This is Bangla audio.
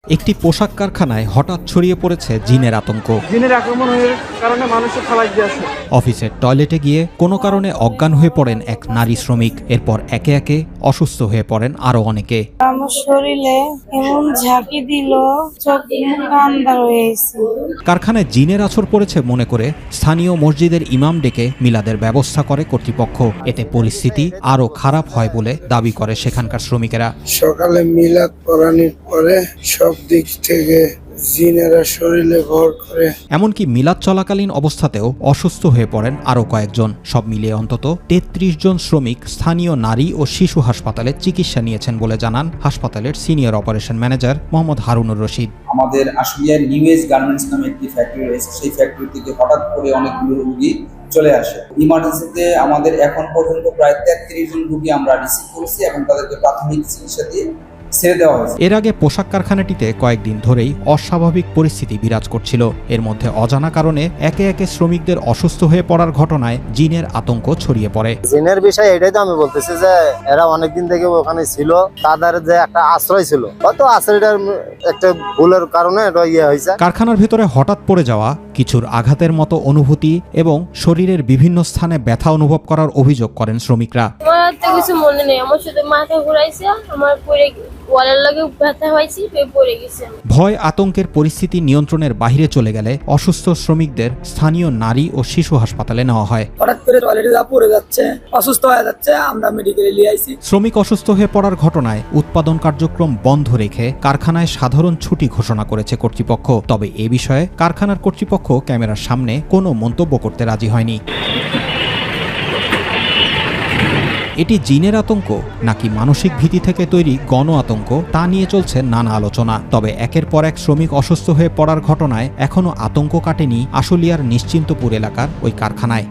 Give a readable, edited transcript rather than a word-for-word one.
একটি পোশাক কারখানায় হঠাৎ ছড়িয়ে পড়েছে জিনের আতঙ্ক। জিনের আক্রমণের কারণে মানুষের খালাই দিয়েছে। অফিসের টয়লেটে গিয়ে কোনো কারণে অজ্ঞান হয়ে পড়েন এক নারী শ্রমিক। এরপর একে একে অসুস্থ হয়ে পড়েন আরো অনেকে। আমার শরীরে এমন ঝাঁকি দিল, চোখ আন্ধার হয়ে গেছে। কারখানায় জিনের আছর পড়েছে মনে করে স্থানীয় মসজিদের ইমাম ডেকে মিলাদের ব্যবস্থা করে কর্তৃপক্ষ। এতে পরিস্থিতি আরো খারাপ হয় বলে দাবি করে সেখানকার শ্রমিকেরা। সকালে মিলাদ পড়ানোর পরে সব দিক থেকে জিনেরা শরীরে ভর করে। এমনকি মিলাদ চলাকালীন অবস্থাতেও অসুস্থ হয়ে পড়েন আরও কয়েকজন। সব মিলিয়ে অন্তত ৩৩ জন শ্রমিক স্থানীয় নারী ও শিশু হাসপাতালে চিকিৎসা নিয়েছেন বলে জানান হাসপাতালের senior operation manager Mohammad Harunur Rashid. আমাদের আশুলিয়ার নিউ এজ গার্মেন্টস নামে একটি ফ্যাক্টরি রয়েছে, সেই ফ্যাক্টরি থেকে হঠাৎ করে অনেকগুলো রোগী চলে আসে। ইমার্জেন্সিতে আমাদের এখন পর্যন্ত প্রায় ৩৩ জন রোগী আমরা রিসিভ করেছি এবং তাদেরকে প্রাথমিক চিকিৎসা দিয়ে ছেড়ে দেওয়া হয়েছে। এর আগে পোশাক কারখানাটিতে কয়েকদিন ধরেই অস্বাভাবিক পরিস্থিতি বিরাজ করছিল। এর মধ্যে অজানা কারণে একে একে শ্রমিকদের অসুস্থ হয়ে পড়ার ঘটনায় জিনের আতঙ্ক ছড়িয়ে পড়ে। জিনের বিষয় এটাই তো আমি বলতেছি যে এরা অনেকদিন থেকে ওখানে ছিল, তাদের যে একটা আশ্রয় ছিল, হয়তো আশ্রয়টার একটা ভুলের কারণে এটা হয়েছে। কারখানার ভেতরে হঠাৎ পড়ে যাওয়া, কিছুর আঘাতের মতো অনুভূতি এবং শরীরের বিভিন্ন স্থানে ব্যথা অনুভব করার অভিযোগ করেন শ্রমিকরা। আমার তো কিছু মনে নেই, আমার শুধু মাথা ঘুরাইছে, আমার পরে ওয়ালের লাগে ব্যথা হয়েছে, পড়ে গেছে। ভয় আতঙ্কের পরিস্থিতি নিয়ন্ত্রণের বাইরে চলে গেলে অসুস্থ শ্রমিকদের স্থানীয় নারী ও শিশু হাসপাতালে নেওয়া হয়। হঠাৎ করে টয়লেটে যা পড়ে যাচ্ছে, অসুস্থ হয়ে যাচ্ছে, আমরা মেডিকেলে নিয়ে আইছি। শ্রমিক অসুস্থ হয়ে পড়ার ঘটনায় উৎপাদন কার্যক্রম বন্ধ রেখে কারখানায় সাধারণ ছুটি ঘোষণা করেছে কর্তৃপক্ষ। তবে এ বিষয়ে কারখানার কর্তৃপক্ষ ক্যামেরার সামনে কোনো মন্তব্য করতে রাজি হয়নি। এটি জিনের আতঙ্ক নাকি মানসিক ভীতি থেকে তৈরি গণ আতঙ্ক, তা নিয়ে চলছে নানা আলোচনা। তবে একের পর এক শ্রমিক অসুস্থ হয়ে পড়ার ঘটনায় এখনও আতঙ্ক কাটেনি আশুলিয়ার নিশ্চিন্তপুর এলাকার ওই কারখানায়।